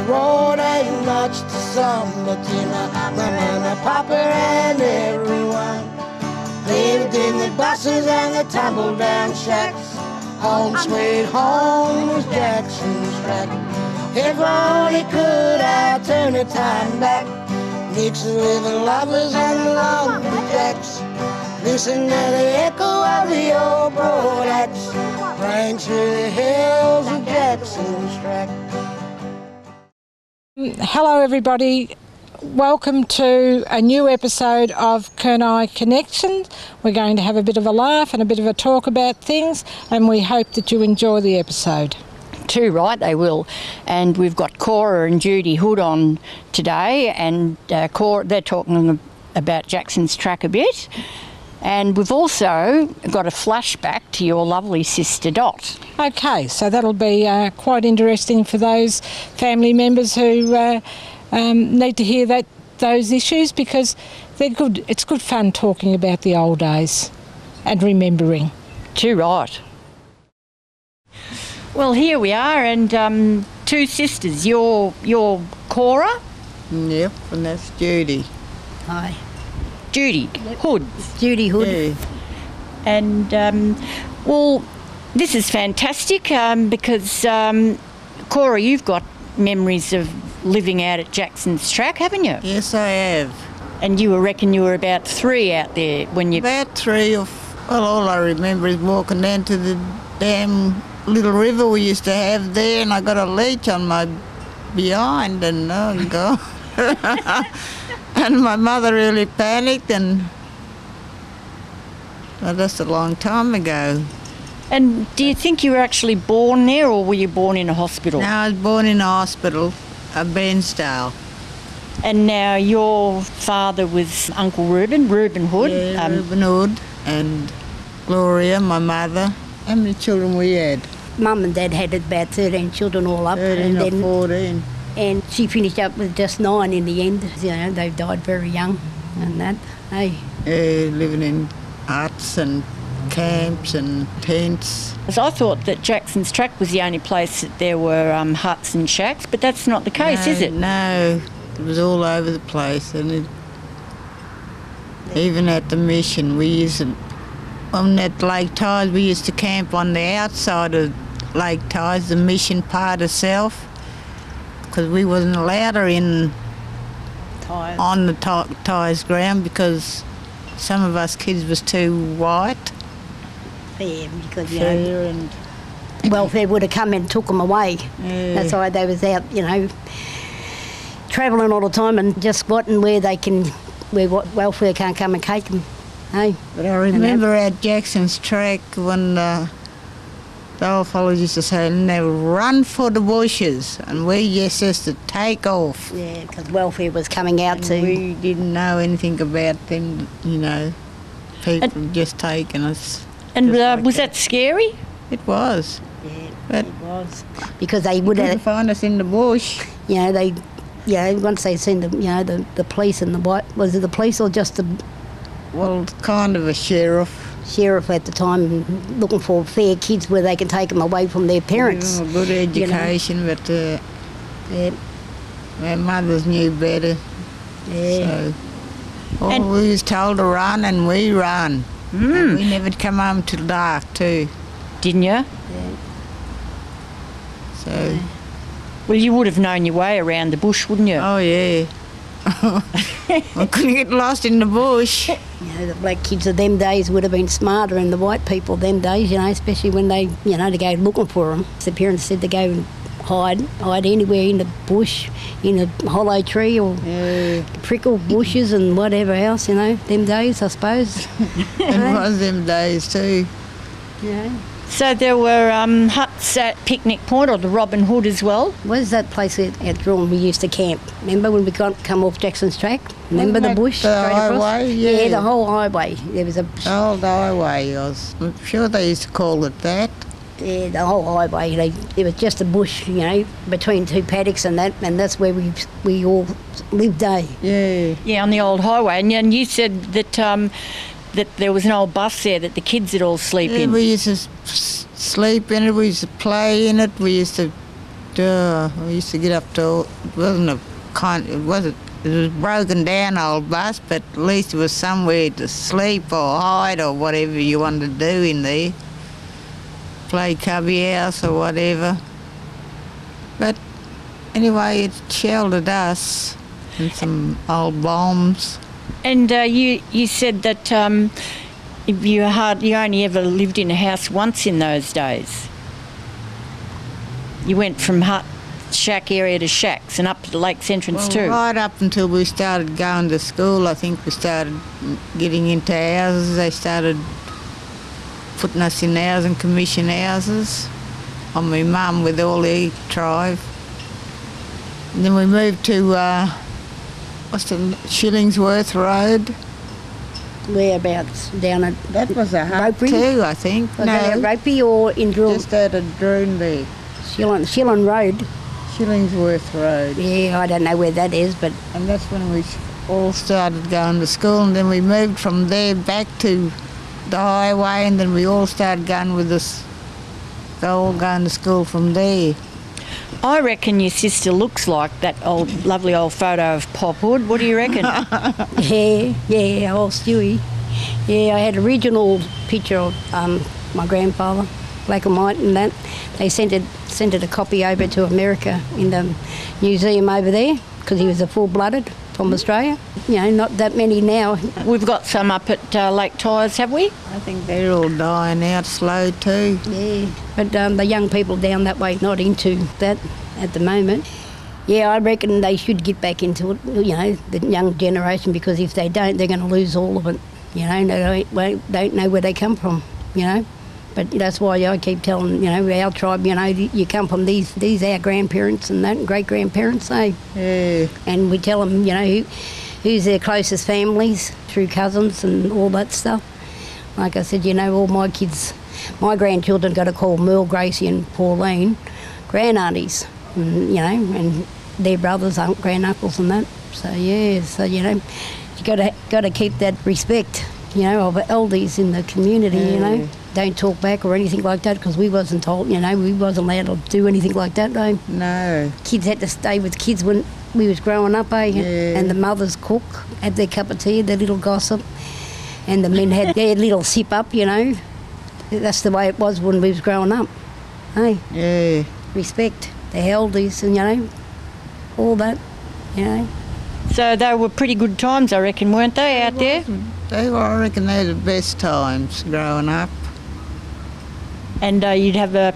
road ain't much to some, but you know, Mama, Papa and everyone lived in the buses and the tumble-down shacks. Home sweet home was Jackson's track. If only could I turn the time back, mix it with the lovers and the lumberjacks. Listen to the echo of the old broad axe rang through the hills of Jackson's track. Hello everybody, welcome to a new episode of Kurnai Konnection. We're going to have a bit of a laugh and a bit of a talk about things, and we hope that you enjoy the episode. Too right, they will. And we've got Cora and Judy Hood on today, and Cora, they're talking about Jackson's track a bit. And we've also got a flashback to your lovely sister Dot. Okay, so that'll be quite interesting for those family members who need to hear those issues, because they're good. It's good fun talking about the old days and remembering. Too right. Well, here we are, and two sisters. You're Cora? Yep, and that's Judy. Hi. Judy Hood. Judy Hood. Yeah. And, well, this is fantastic because, Cora, you've got memories of living out at Jackson's track, haven't you? Yes, I have. And you reckon you were about 3 out there when you... About 3 or... Well, all I remember is walking down to the damn little river we used to have there, and I got a leech on my behind, and oh, God. And my mother really panicked, and well, that's a long time ago. And do you think you were actually born there, or were you born in a hospital? No, I was born in a hospital, at Bairnsdale. And now your father was Uncle Reuben Hood. Yeah, Reuben Hood, and Gloria, my mother. How many children we had? Mum and Dad had about 13 children all up. 13 and or then 14. And she finished up with just 9 in the end. You know, they died very young and that, hey. Yeah, living in huts and camps and tents. I thought that Jackson's track was the only place that there were huts and shacks, but that's not the case, is it? No, it was all over the place. And even at the mission, we used to, on that Lake Ties, we used to camp on the outside of Lake Ties, the mission part itself, because we wasn't allowed her in on the Ties ground because some of us kids was too white. Yeah, because, you Fair know, and welfare would have come and took them away. Yeah. That's why they was out, you know, travelling all the time and just wanting where welfare can't come and take them. Hey. But I remember at Jackson's track when the old fellows used to say, and they would run for the bushes, and we just used to take off. Yeah, because welfare was coming out too. We didn't know anything about them, you know, people just taking us. And was that scary? It was. Yeah, but it was. Because they would have find us in the bush. You know, once they seen the police and the white, was it the police or just the... Well, kind of a sheriff. Sheriff at the time, looking for fair kids where they can take them away from their parents. Yeah, good education, you know. But our mothers knew better. Yeah. So we was told to run, and we ran. And we never come home till dark too. Didn't you? Yeah. So. Yeah. Well, you would have known your way around the bush, wouldn't you? Oh yeah. I couldn't get lost in the bush. You know, the black kids of them days would have been smarter than the white people them days, you know, especially when they, you know, to go looking for them. The parents said to go and hide anywhere in the bush, in a hollow tree or prickle bushes and whatever else, you know, them days, I suppose. It was them days too. Yeah. So there were huts at Picnic Point or the Robin Hood as well? Where's that place at Drawn we used to camp? Remember when we come off Jackson's track? Remember the bush? The highway, yeah, the whole highway. There was a... The old highway, I'm sure they used to call it that. Yeah, the whole highway. It was just a bush, you know, between 2 paddocks and that's where we all lived, eh? Yeah. Yeah, on the old highway. And you said that that there was an old bus there that the kids would all sleep in. We used to sleep in it, we used to play in it, we used to We used to get up to, it was a broken down old bus, but at least it was somewhere to sleep or hide or whatever you wanted to do in there. Play cubby house or whatever. But anyway, it sheltered us and some old bombs. And you said that you only ever lived in a house once in those days. You went from hut, shack area to shacks and up to the lakes entrance too. Right up until we started going to school, I think we started getting into houses. They started putting us in housing commission houses on my mum with all the tribe. And then we moved to Shillingsworth Road. Whereabouts? Down at That was a hut Ropey? too, I think. Was that at Ropey or in Drill? Just out of Droon there. Shillan Road. Shillingsworth Road. Yeah, I don't know where that is, but And that's when we all started going to school, and then we moved from there back to the highway, and then we all started going with us, all going to school from there. I reckon your sister looks like that lovely old photo of Pop Hood. What do you reckon? yeah, old Stewie. Yeah, I had an original picture of my grandfather, black and white, and that. They sent it a copy over to America in the museum over there because he was a full-blooded from Australia. You know, not that many now. We've got some up at Lake Tyers, have we? I think they're all dying out slow too. Yeah, but the young people down that way not into that at the moment. Yeah, I reckon they should get back into it, you know, the young generation, because if they don't, they're going to lose all of it. You know, they don't know where they come from, you know. But that's why I keep telling, you know, our tribe, you know, you come from these our grandparents and that, and great-grandparents, eh? Yeah. And we tell them, you know, who's their closest families through cousins and all that stuff. Like I said, you know, all my kids, my grandchildren got to call Merle, Gracie and Pauline grand-aunties, and, you know, and their brothers, grand-uncles and that. So, yeah, so, you know, you got to keep that respect, you know, of elders in the community, you know. Don't talk back or anything like that, because we wasn't told, you know, we wasn't allowed to do anything like that, eh? No. Kids had to stay with kids when we was growing up, eh? Yeah. And the mothers cook, had their cup of tea, their little gossip, and the men had their little sip up, you know. That's the way it was when we was growing up, eh? Yeah. Respect the elders and, you know, all that, you know. So they were pretty good times, I reckon, weren't they, out there? They were, I reckon, they were the best times growing up. And you'd have a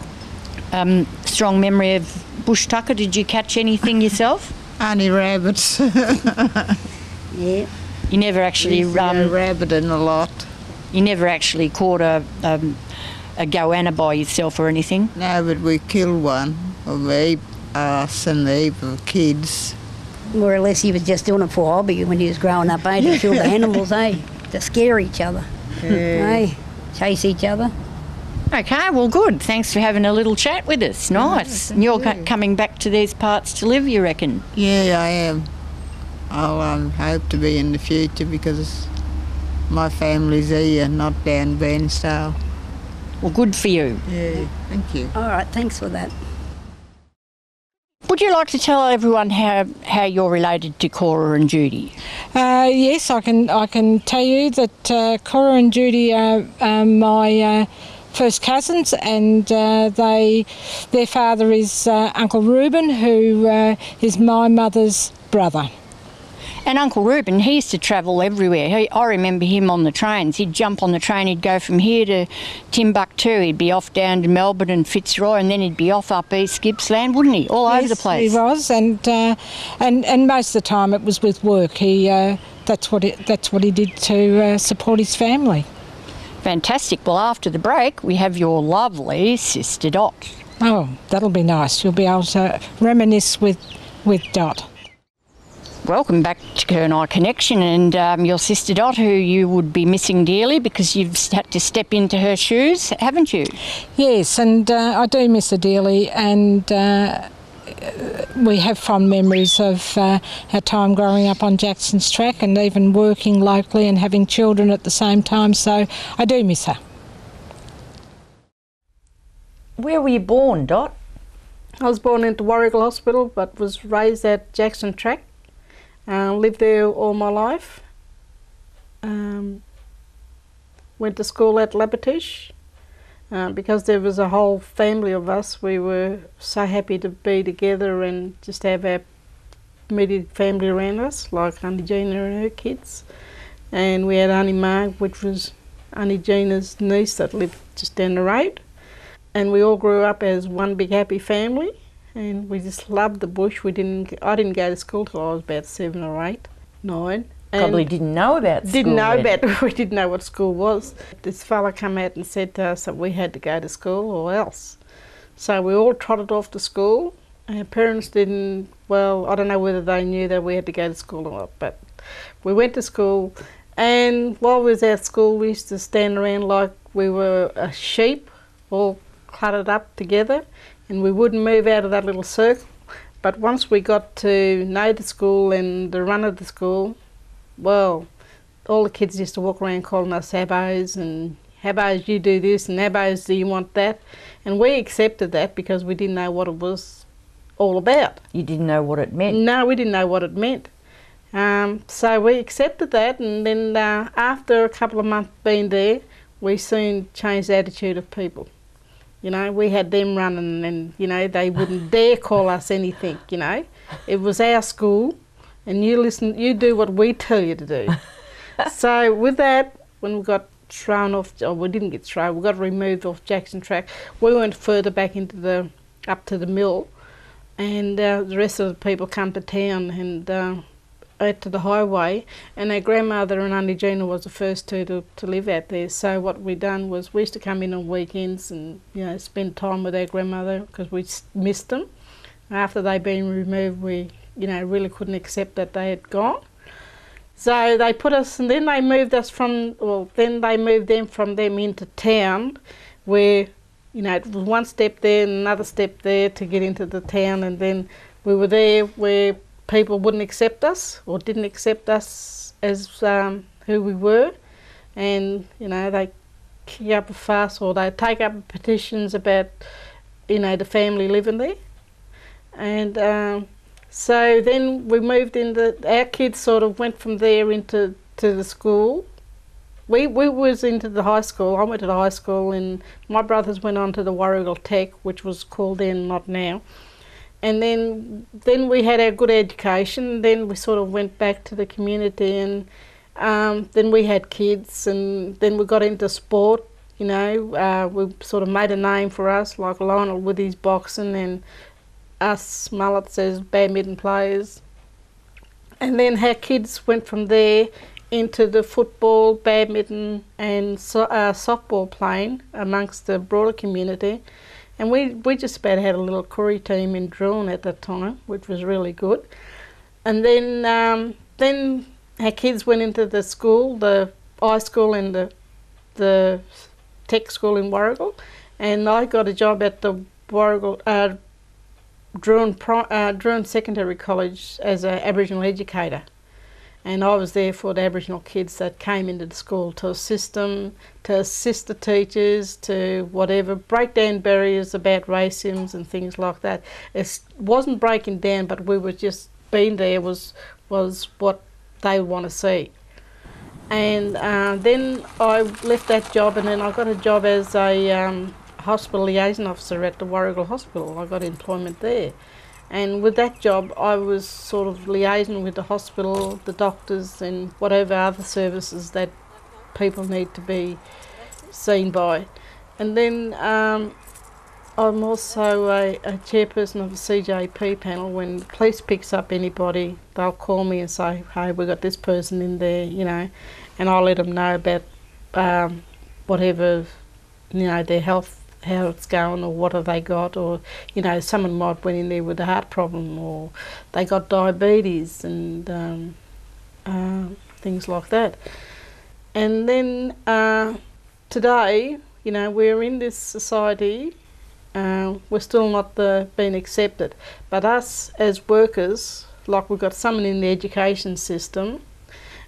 strong memory of bush tucker. Did you catch anything yourself? Only rabbits. Yeah. You never actually rabbiting a lot. You never actually caught a goanna by yourself or anything? No, but we killed one of us and the heap of kids. More or less he was just doing it for hobby when he was growing up, eh? To kill the animals, eh? To scare each other, eh? Chase each other. Okay, well, good. Thanks for having a little chat with us. Nice. And you're coming back to these parts to live, you reckon? Yeah, I am. I'll hope to be in the future, because my family's here, not down Bairnsdale. Well, good for you. Yeah, thank you. All right, thanks for that. Would you like to tell everyone how you're related to Cora and Judy? Yes, I can tell you that Cora and Judy are my first cousins, and their father is Uncle Reuben, who is my mother's brother. And Uncle Reuben, he used to travel everywhere. I remember him on the trains. He'd jump on the train, he'd go from here to Timbuktu, he'd be off down to Melbourne and Fitzroy, and then he'd be off up east Gippsland, wouldn't he? All over the place. He was, and most of the time it was with work. That's what he did to support his family. Fantastic. Well, after the break, we have your lovely sister Dot. Oh, that'll be nice. You'll be able to reminisce with Dot. Welcome back to Kurnai Konnection, and your sister Dot, who you would be missing dearly because you've had to step into her shoes, haven't you? Yes, and I do miss her dearly, and we have fond memories of our time growing up on Jackson's Track, and even working locally and having children at the same time, so I do miss her. Where were you born, Dot? I was born into Warrigal Hospital but was raised at Jackson Track. Lived there all my life. Went to school at Labatish. Because there was a whole family of us, we were so happy to be together and just have our immediate family around us, like Auntie Gina and her kids. And we had Auntie Marg, which was Auntie Gina's niece that lived just down the road. And we all grew up as one big happy family, and we just loved the bush. I didn't go to school till I was about 7 or 8, 9. Probably didn't know about school. We didn't know what school was. This fella came out and said to us that we had to go to school or else. So we all trotted off to school. Our parents didn't, well, I don't know whether they knew that we had to go to school or not, but we went to school. And while we was at school, we used to stand around like we were a sheep, all cluttered up together, and we wouldn't move out of that little circle. But once we got to know the school and the run of the school, well, all the kids used to walk around calling us Habos, and Habos, you do this, and Habos, do you want that? And we accepted that because we didn't know what it was all about. You didn't know what it meant? No, we didn't know what it meant. So we accepted that, and then after a couple of months being there, we soon changed the attitude of people. You know, we had them running and, you know, they wouldn't dare call us anything, you know. It was our school. And you do what we tell you to do. So with that, when we got thrown off, or we didn't get thrown, we got removed off Jackson Track, we went further back into up to the mill, and the rest of the people come to town and out to the highway, and our grandmother and Auntie Gina was the first two to live out there. So what we done was we used to come in on weekends and, you know, spend time with our grandmother because we missed them. After they'd been removed, we, you know, really couldn't accept that they had gone. So they put us, and then they moved us then they moved them from them into town, where, you know, it was one step there and another step there to get into the town, and then we were there where people wouldn't accept us or didn't accept us as who we were, and, you know, they kick up a fuss or they take up petitions about, you know, the family living there. And so then we moved our kids sort of went from there into the school. We was into the high school. I went to the high school, and my brothers went on to the Warrigal Tech, which was called then, not now. And then we had our good education. Then we sort of went back to the community, and then we had kids, and then we got into sport. You know, we sort of made a name for us, like Lionel with his boxing, and us mullets as badminton players. And then our kids went from there into the football, badminton and softball playing amongst the broader community. And we just about had a little curry team in Droon at that time, which was really good. And then our kids went into the school, the high school and the tech school in Warrigal, and I got a job at the Warrigal Droon Secondary College as an Aboriginal educator, and I was there for the Aboriginal kids that came into the school to assist them, to assist the teachers, to whatever, break down barriers about racism and things like that. It wasn't breaking down, but we were just being there was what they want to see. And then I left that job, and then I got a job as a hospital liaison officer at the Warrigal Hospital. I got employment there, and with that job I was sort of liaising with the hospital, the doctors and whatever other services that people need to be seen by. And then I'm also a chairperson of the CJP panel. When the police picks up anybody, they'll call me and say, hey, we've got this person in there, you know, and I'll let them know about whatever, you know, their health, how it's going, or what have they got, or, you know, someone might went in there with a heart problem, or they got diabetes and things like that. And then today, you know, we're in this society, we're still not being accepted, but us as workers, like we've got someone in the education system,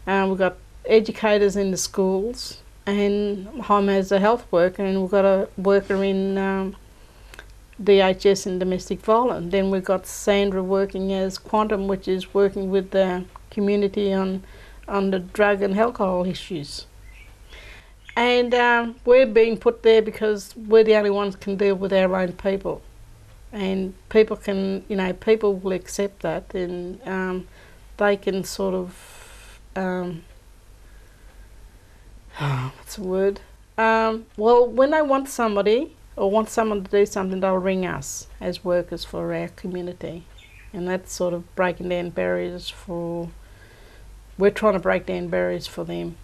we've got educators in the schools, and I'm as a health worker, and we've got a worker in DHS in domestic violence. Then we've got Sandra working as Quantum, which is working with the community on the drug and alcohol issues. And we're being put there because we're the only ones can deal with our own people. And people can, people will accept that, and they can sort of, what's the word? Well, when they want somebody or want someone to do something, they'll ring us as workers for our community. And that's sort of breaking down barriers we're trying to break down barriers for them.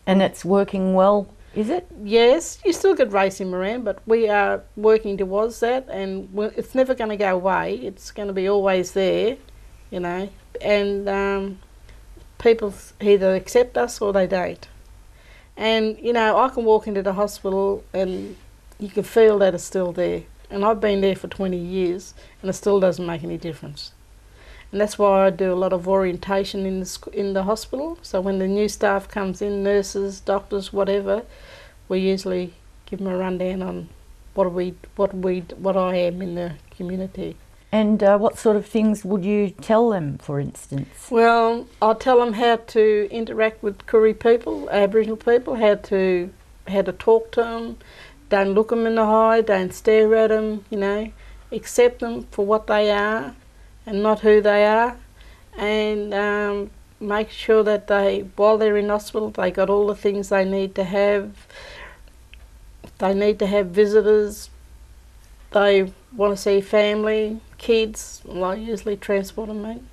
And it's working well, is it? Yes, you still get racism around, but we are working towards that, and it's never going to go away. It's going to be always there, and people either accept us or they don't. And, I can walk into the hospital and you can feel that it's still there. And I've been there for 20 years and it still doesn't make any difference. And that's why I do a lot of orientation in the hospital. So when the new staff comes in, nurses, doctors, whatever, we usually give them a rundown on what I am in the community. And what sort of things would you tell them, for instance? Well, I'll tell them how to interact with Koori people, Aboriginal people, how to talk to them. Don't look them in the eye, don't stare at them, accept them for what they are and not who they are, and make sure that while they're in hospital, they got all the things they need to have. They need to have visitors. They want to see family, kids. Well, I usually transport them, mate.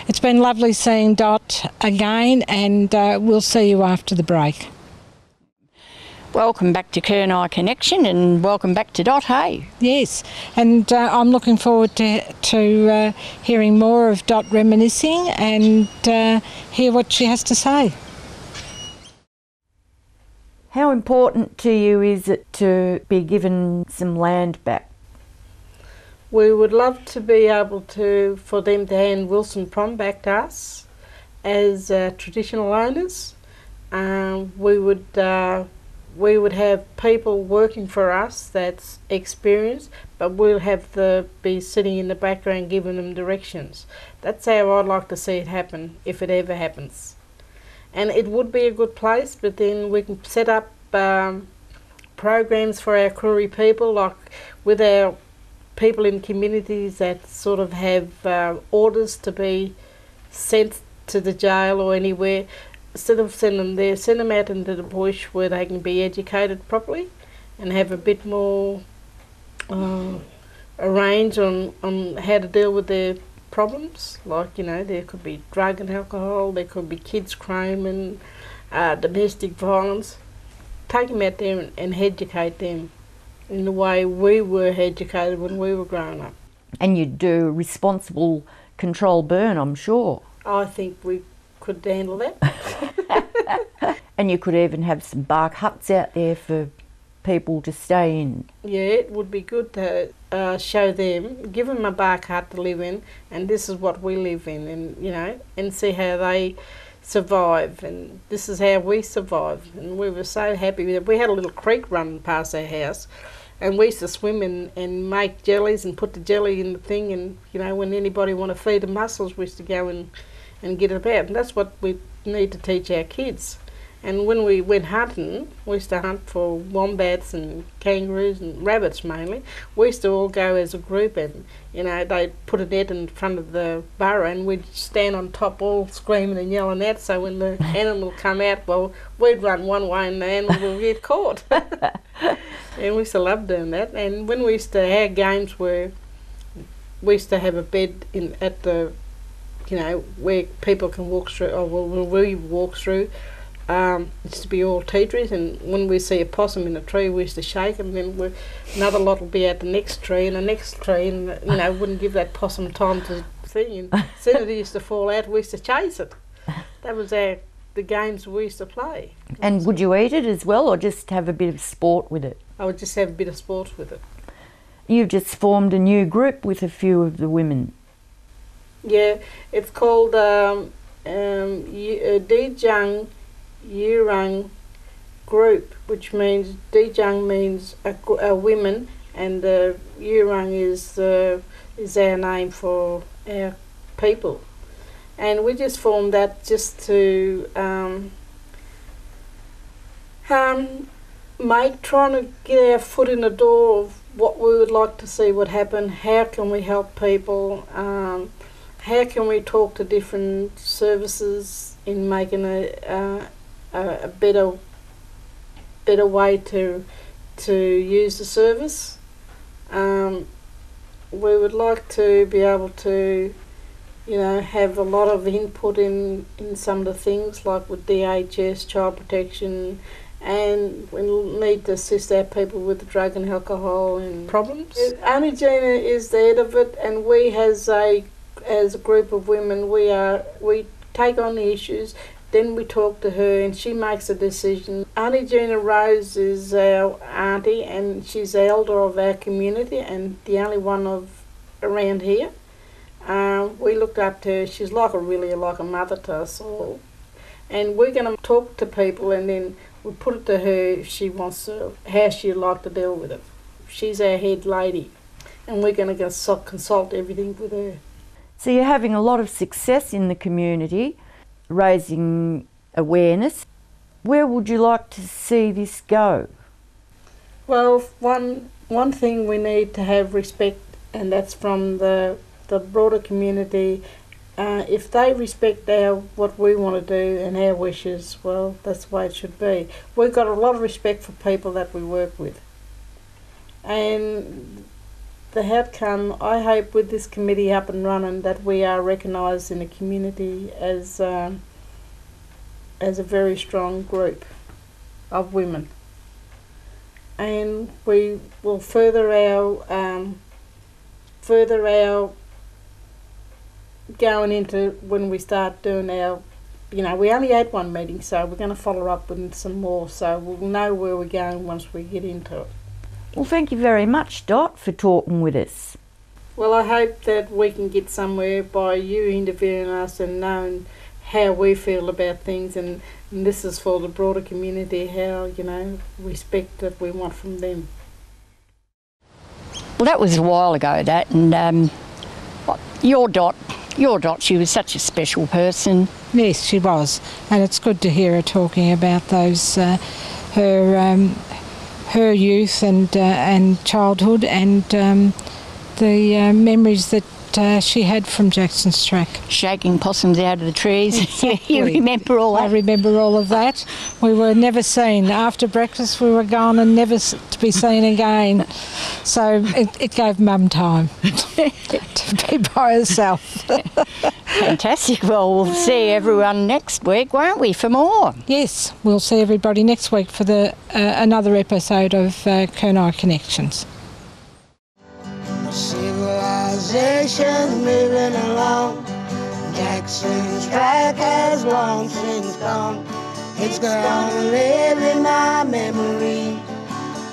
It's been lovely seeing Dot again, and we'll see you after the break. Welcome back to Kurnai Connection, and welcome back to Dot, hey? Yes, and I'm looking forward to hearing more of Dot reminiscing and hear what she has to say. How important to you is it to be given some land back? We would love to be able for them to hand Wilson Prom back to us as traditional owners. We would have people working for us that's experienced, but we'll have to be sitting in the background giving them directions. That's how I'd like to see it happen, if it ever happens. And it would be a good place, but then we can set up programs for our Koori people, like with our people in communities that sort of have orders to be sent to the jail or anywhere. Instead of sending them there, send them out into the bush where they can be educated properly and have a bit more a range on how to deal with their problems. Like, there could be drug and alcohol, there could be kids crime and domestic violence. Take them out there and educate them in the way we were educated when we were growing up. And you'd do responsible control burn, I'm sure. I think we could handle that. And you could even have some bark huts out there for people to stay in. Yeah, it would be good to show them, give them a bark hut to live in, and this is what we live in, and and see how they survive, and this is how we survive. And we were so happy that we had a little creek running past our house, and we used to swim and make jellies and put the jelly in the thing, and when anybody want to feed the mussels, we used to go and get it about, and that's what we need to teach our kids. And when we went hunting, we used to hunt for wombats and kangaroos and rabbits mainly. We used to all go as a group, and they'd put a net in front of the burrow and we'd stand on top all screaming and yelling out, so when the animal would come out, well, we'd run one way and the animal would get caught. And we used to love doing that. And when we used to have games where we used to have a bed at the, where people can walk through, or where we walk through, it used to be all tea trees, and when we see a possum in a tree, we used to shake them, and then another lot would be at the next tree and the next tree, and wouldn't give that possum time to see, and as soon as it used to fall out, we used to chase it. That was the games we used to play. And would you eat it as well, or just have a bit of sport with it? I would just have a bit of sport with it. You've just formed a new group with a few of the women. Yeah, it's called Dijang Yurang group, which means Dijang means a women, and Yurung is our name for our people. And we just formed that just to trying to get our foot in the door of what we would like to see would happen. How can we help people? How can we talk to different services in making a better way to use the service? We would like to be able to, have a lot of input in some of the things, like with DHS, child protection, and we need to assist our people with the drug and alcohol and problems. Auntie Gina is the head of it, and we as a group of women, we take on the issues, then we talk to her and she makes a decision. Auntie Gina Rose is our auntie, and she's the elder of our community and the only one around here. We look up to her. She's really like a mother to us all. And we're going to talk to people, and then we'll put it to her if she wants to, how she'd like to deal with it. She's our head lady, and we're going to consult everything with her. So you're having a lot of success in the community, raising awareness. Where would you like to see this go? Well, one thing we need to have respect, and that's from the broader community. If they respect what we want to do and our wishes, well, that's the way it should be. We've got a lot of respect for people that we work with. And the outcome, I hope with this committee up and running, that we are recognised in the community as a very strong group of women. And we will further our going into when we start doing our, we only had one meeting, so we're going to follow up with some more, so we'll know where we're going once we get into it. Well, thank you very much, Dot, for talking with us. Well, I hope that we can get somewhere by you interviewing us and knowing how we feel about things, and this is for the broader community, how, respect that we want from them. Well, that was a while ago, that, and your Dot, she was such a special person. Yes, she was, and it's good to hear her talking about those her youth and childhood, and the memories that she had from Jackson's Track. Shaking possums out of the trees. Exactly. You remember all that? I remember all of that. We were never seen. After breakfast we were gone and never to be seen again. So it gave Mum time to be by herself. Fantastic. Well, we'll see everyone next week, won't we, for more? Yes, we'll see everybody next week for another episode of Kurnai Connections. Civilization moving along, Jackson's Track has long since gone. It's gonna live in my memory,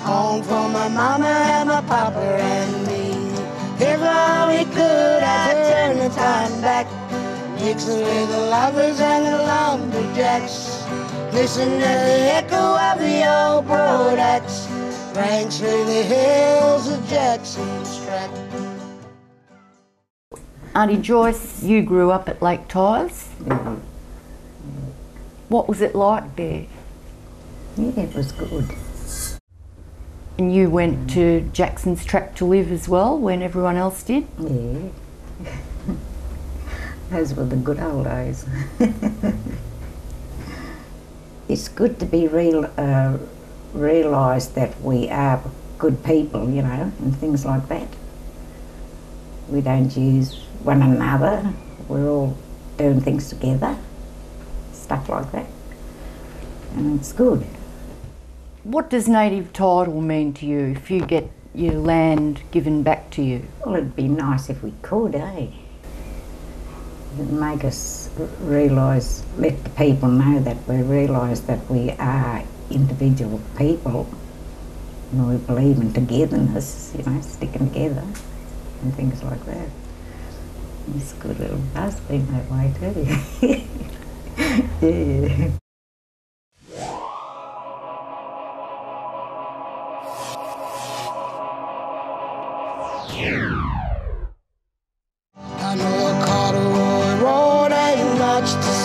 home for my mama and my papa and me. If all we could, I'd turn the time back, mix it with the lovers and the lumberjacks. Listen to the echo of the old broad axe, rang through the hills of Jackson's Track. Auntie Joyce, you grew up at Lake Tyers. Mm-hmm. What was it like there? Yeah, it was good. And you went to Jackson's Track to live as well when everyone else did? Yeah. Those were the good old days. It's good to be realised that we are good people, and things like that. We don't use one another. We're all doing things together, stuff like that. And it's good. What does native title mean to you if you get your land given back to you? Well, it'd be nice if we could, eh? It'd make us realise, let the people know that we realise that we are individual people and we believe in togetherness, sticking together and things like that. It's good, it has been that way too. Yeah.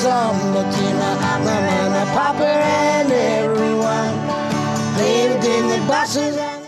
some, the Tina, Mama, and Papa, and everyone lived in the buses and